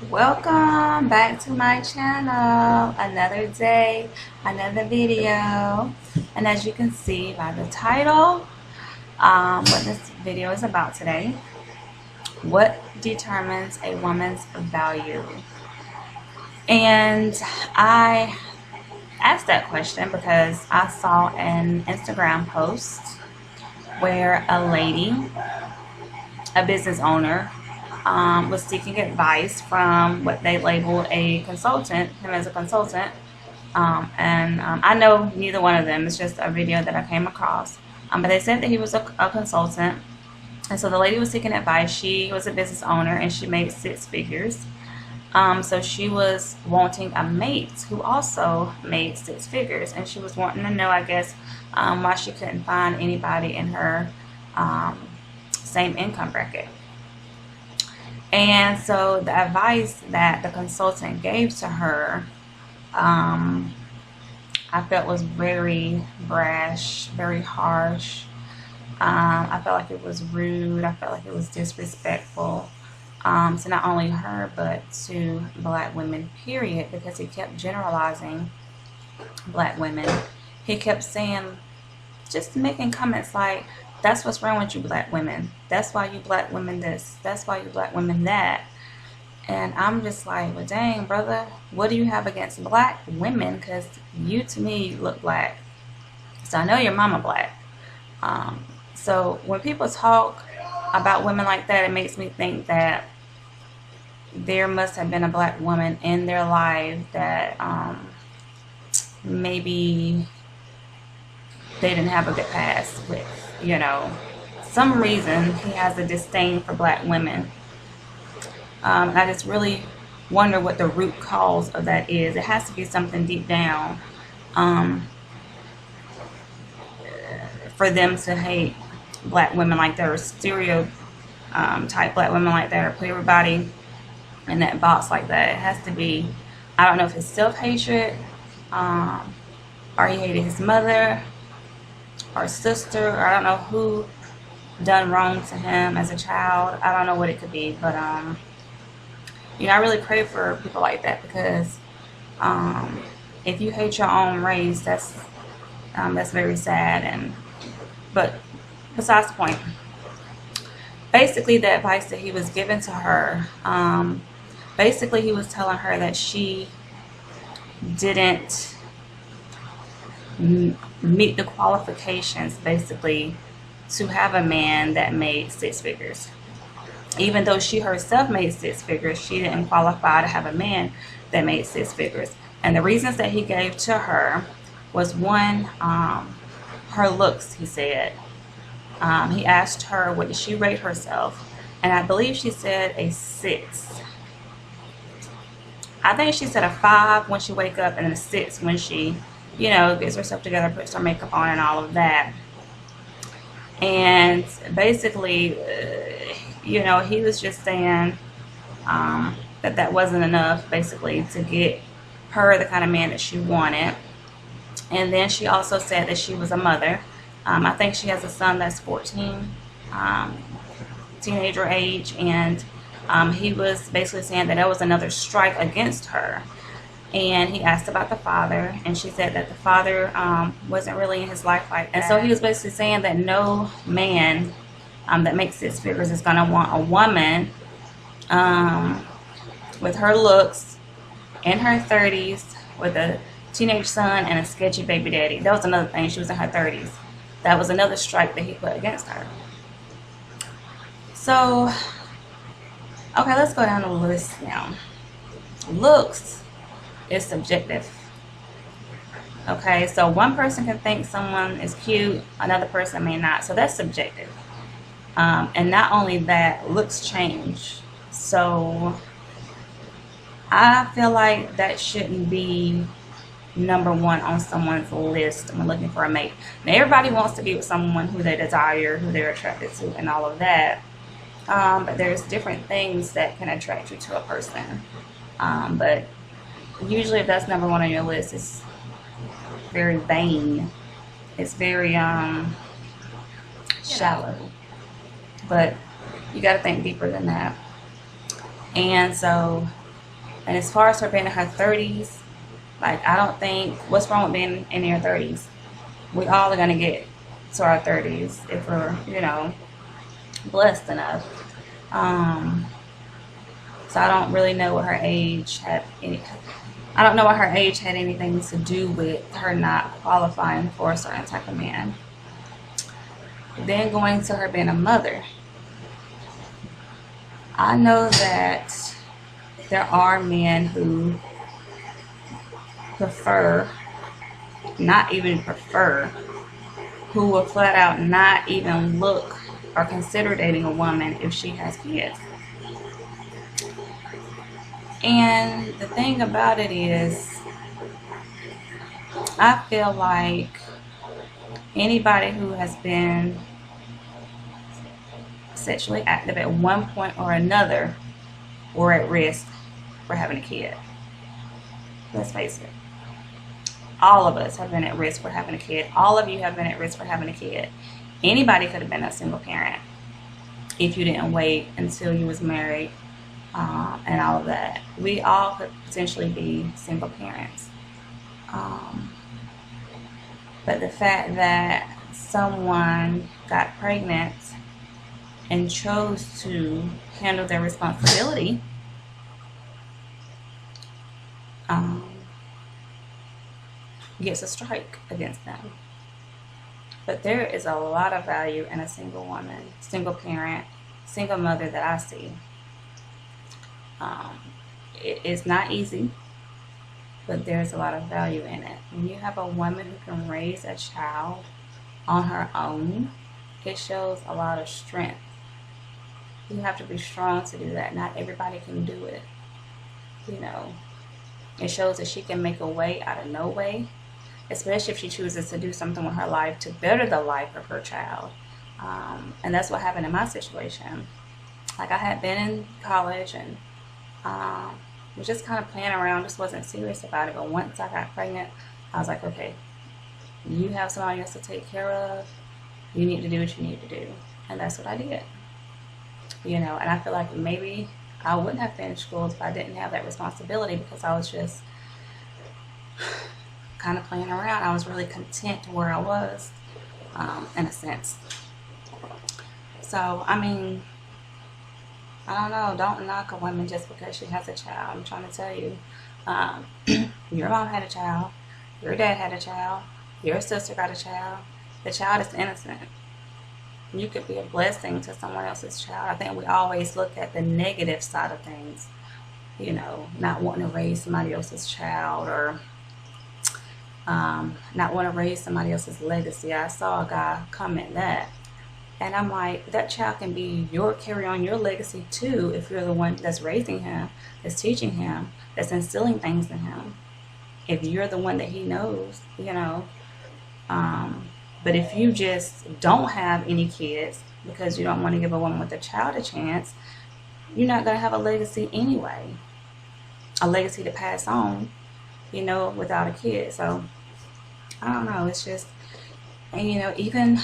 Welcome back to my channel. Another day, another video. And as you can see by the title, what this video is about today, what determines a woman's value? And I asked that question because I saw an Instagram post where a lady, a business owner, was seeking advice from what they labeled a consultant, him as a consultant. I know neither one of them. It's just a video that I came across. But they said that he was a consultant. And so the lady was seeking advice. She was a business owner and she made six figures. So she was wanting a mate who also made six figures. And she was wanting to know, I guess, why she couldn't find anybody in her same income bracket. And so the advice that the consultant gave to her, I felt was very brash, very harsh. I felt like it was rude. I felt like it was disrespectful to not only her, but to black women, period, because he kept generalizing black women. He kept saying, just making comments like, that's what's wrong with you black women. That's why you black women this. That's why you black women that. And I'm just like, well, dang, brother, what do you have against black women? Because you, to me, look black. So I know your mama black. So when people talk about women like that, it makes me think that there must have been a black woman in their life that maybe they didn't have a good past with. You know, some reason he has a disdain for black women. I just really wonder what the root cause of that is. It has to be something deep down for them to hate black women like that, or stereotype black women like that, or put everybody in that box like that. It has to be, I don't know if it's self-hatred, or he hated his mother or sister, or I don't know who done wrong to him as a child. I don't know what it could be, but you know, I really pray for people like that, because if you hate your own race, that's very sad. But besides the point, basically the advice that he was giving to her, basically he was telling her that she didn't meet the qualifications, basically, to have a man that made six figures. Even though she herself made six figures, she didn't qualify to have a man that made six figures. And the reasons that he gave to her was, one, her looks, he said. He asked her, what did she rate herself? And I believe she said a 6. I think she said a 5 when she wake up, and a 6 when she, you know, gets herself together, puts her makeup on and all of that. And basically, you know, he was just saying that wasn't enough, basically, to get her the kind of man that she wanted. And then she also said that she was a mother. I think she has a son that's 14, teenager age, and he was basically saying that was another strike against her. And he asked about the father, and she said that the father wasn't really in his life like that. And so he was basically saying that no man that makes six figures is going to want a woman with her looks, in her 30s, with a teenage son and a sketchy baby daddy. That was another thing. She was in her 30s. That was another strike that he put against her. So, okay, let's go down the list now. Looks is subjective. Okay, so one person can think someone is cute, another person may not. So that's subjective. And not only that, looks change. So I feel like that shouldn't be number one on someone's list when looking for a mate. Now, everybody wants to be with someone who they desire, who they're attracted to, and all of that. But there's different things that can attract you to a person. But usually if that's number one on your list, it's very vain. It's very shallow. But you got to think deeper than that. And so And as far as her being in her 30s, like, I don't think, what's wrong with being in your 30s? We all are going to get to our 30s if we're, blessed enough. Um, so I don't really know what her age had any, I don't know what her age had anything to do with her not qualifying for a certain type of man. Then going to her being a mother. I know that there are men who prefer, not even prefer, who will flat out not even look or consider dating a woman if she has kids. And the thing about it is, I feel like anybody who has been sexually active at one point or another were at risk for having a kid. Let's face it. All of us have been at risk for having a kid. All of you have been at risk for having a kid. Anybody could have been a single parent if you didn't wait until you was married, and all of that. We all could potentially be single parents. But the fact that someone got pregnant and chose to handle their responsibility, gets a strike against them. But there is a lot of value in a single woman, single parent, single mother that I see. It's not easy, but there's a lot of value in it. When you have a woman who can raise a child on her own, it shows a lot of strength. You have to be strong to do that. Not everybody can do it. It shows that she can make a way out of no way, especially if she chooses to do something with her life to better the life of her child. And that's what happened in my situation. Like, I had been in college and was just kind of playing around, just wasn't serious about it. But once I got pregnant, I was like, okay, you have somebody else to take care of. You need to do what you need to do. And that's what I did. And I feel like maybe I wouldn't have finished school if I didn't have that responsibility, because I was just kind of playing around. I was really content where I was, in a sense. So, I mean, I don't know. Don't knock a woman just because she has a child. I'm trying to tell you. Your mom had a child. Your dad had a child. Your sister got a child. The child is innocent. You could be a blessing to someone else's child. I think we always look at the negative side of things. Not wanting to raise somebody else's child, or not want to raise somebody else's legacy. I saw a guy comment that. And I'm like, that child can be carry on your legacy too, if you're the one that's raising him, that's teaching him, that's instilling things in him. If you're the one that he knows, But if you just don't have any kids because you don't want to give a woman with a child a chance, you're not going to have a legacy anyway. A legacy to pass on, without a kid. So, I don't know. It's just, and even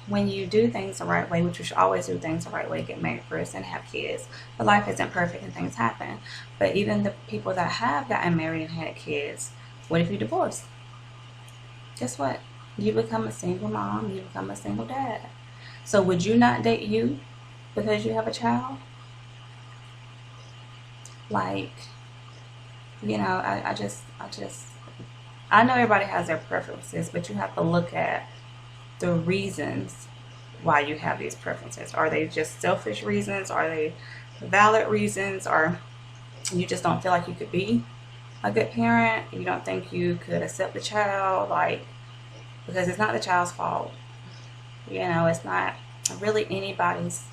when you do things the right way, which you should always do things the right way, get married first and have kids. But life isn't perfect and things happen. But even the people that have gotten married and had kids, what if you divorce? Guess what? You become a single mom, you become a single dad. So would you not date you because you have a child? Like, I know everybody has their preferences, but you have to look at the reasons why you have these preferences. Are they just selfish reasons? Are they valid reasons? Or you just don't feel like you could be a good parent? You don't think you could accept the child? Because it's not the child's fault. It's not really anybody's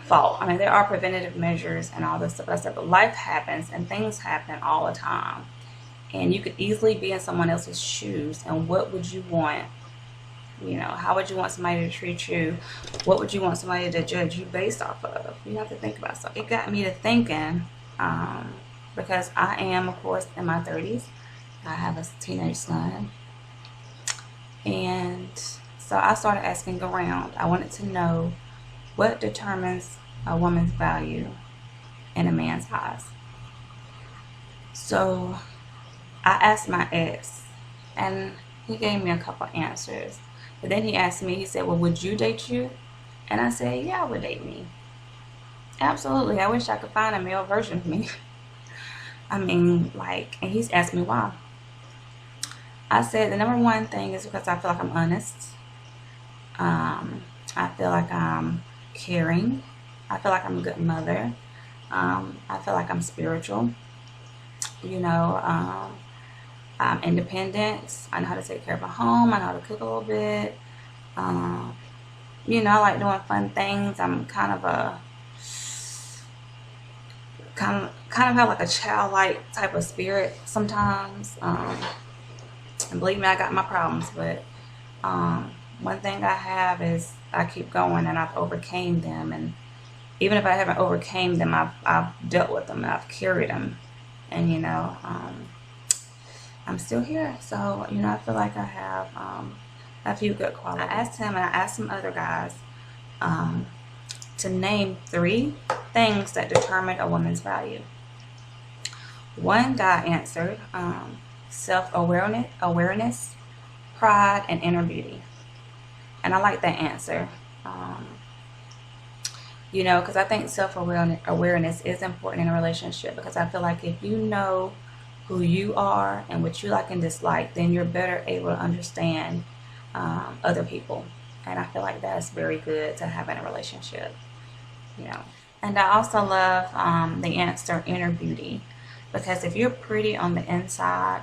fault. I mean, there are preventative measures and all this stuff, but life happens and things happen all the time. And you could easily be in someone else's shoes. And what would you want? How would you want somebody to treat you? What would you want somebody to judge you based off of? You have to think about stuff. It got me to thinking, because I am, of course, in my 30s. I have a teenage son. And so I started asking around. I wanted to know what determines a woman's value in a man's eyes. So I asked my ex, and he gave me a couple answers. But then he asked me, he said, well, would you date you? And I said, yeah, I would date me. Absolutely. I wish I could find a male version of me. I mean, like, and he's asked me why. I said the number one thing is because I feel like I'm honest. I feel like I'm caring. I feel like I'm a good mother. I feel like I'm spiritual. You know, I'm independent. I know how to take care of my home. I know how to cook a little bit. You know, I like doing fun things. I'm kind of have like a childlike type of spirit sometimes. And believe me, I got my problems, but one thing I have is I keep going, and I've overcame them. And even if I haven't overcame them, I've dealt with them, and I've carried them, and you know, I'm still here. So you know, I feel like I have a few good qualities. I asked him, and I asked some other guys to name 3 things that determine a woman's value. One guy answered self-awareness, pride, and inner beauty. And I like that answer. You know, because I think self-awareness is important in a relationship, because I feel like if you know who you are and what you like and dislike, then you're better able to understand other people. And I feel like that's very good to have in a relationship, you know. And I also love the answer inner beauty, because if you're pretty on the inside,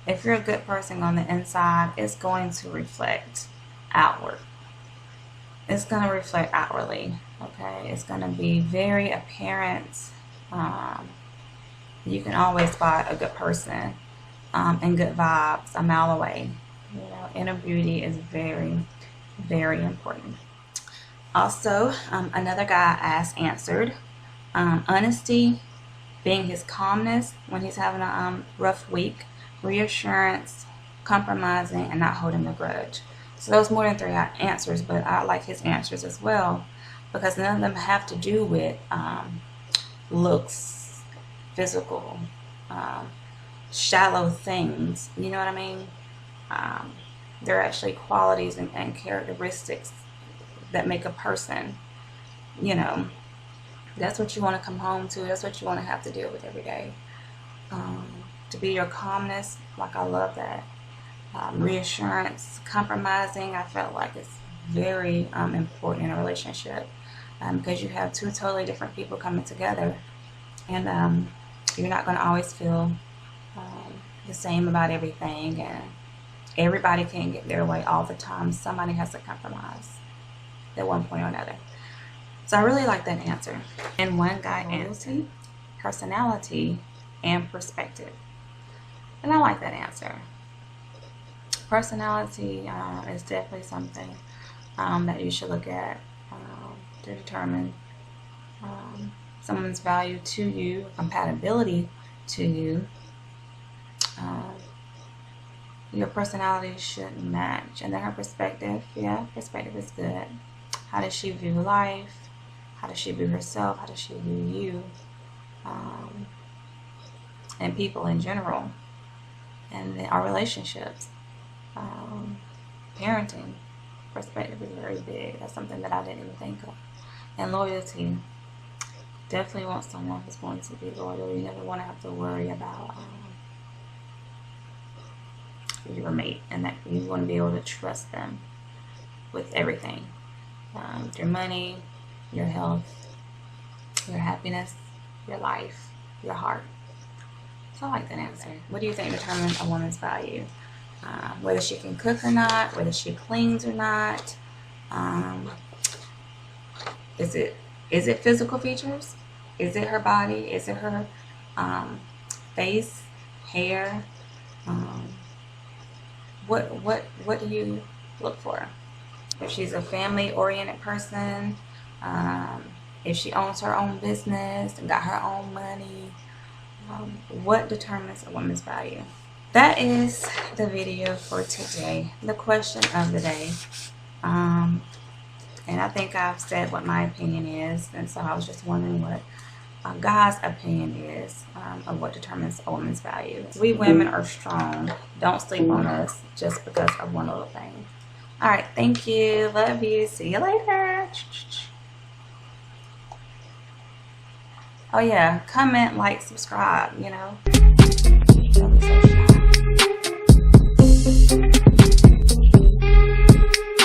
if you're a good person on the inside, it's going to reflect outward. It's going to reflect outwardly, okay? It's going to be very apparent. You can always spot a good person and good vibes a mile away. You know, inner beauty is very, very important. Also, another guy answered honesty, being his calmness when he's having a rough week, reassurance, compromising, and not holding a grudge. So those more than 3 answers, but I like his answers as well, because none of them have to do with looks, physical, shallow things. You know what I mean? They're actually qualities and characteristics that make a person. You know, that's what you want to come home to. That's what you want to have to deal with every day. To be your calmness, like I love that. Reassurance, compromising, I felt like it's very important in a relationship, because you have 2 totally different people coming together, and you're not going to always feel the same about everything, and everybody can't get their way all the time. Somebody has to compromise at one point or another. So I really like that answer. And one guy answered personality and perspective, and I like that answer. Personality is definitely something that you should look at to determine someone's value to you, compatibility to you. Your personality should match. And then her perspective, yeah, perspective is good. How does she view life? How does she view herself? How does she view you? And people in general. And then our relationships. Parenting perspective is very big. That's something that I didn't even think of. And loyalty. Definitely want someone who's going to be loyal. You never want to have to worry about your mate, and that you want to be able to trust them with everything. Your money, your health, your happiness, your life, your heart. So I like that answer. What do you think determines a woman's value? Whether she can cook or not, whether she cleans or not. Is it physical features? Is it her body? Is it her face, hair? What do you look for? If she's a family-oriented person, if she owns her own business and got her own money, what determines a woman's value? That is the video for today, the question of the day. And I think I've said what my opinion is, and so I was just wondering what a guy's opinion is of what determines a woman's value. We women are strong. Don't sleep on us just because of one little thing. All right, thank you. Love you. See you later. Oh yeah, comment, like, subscribe, you know.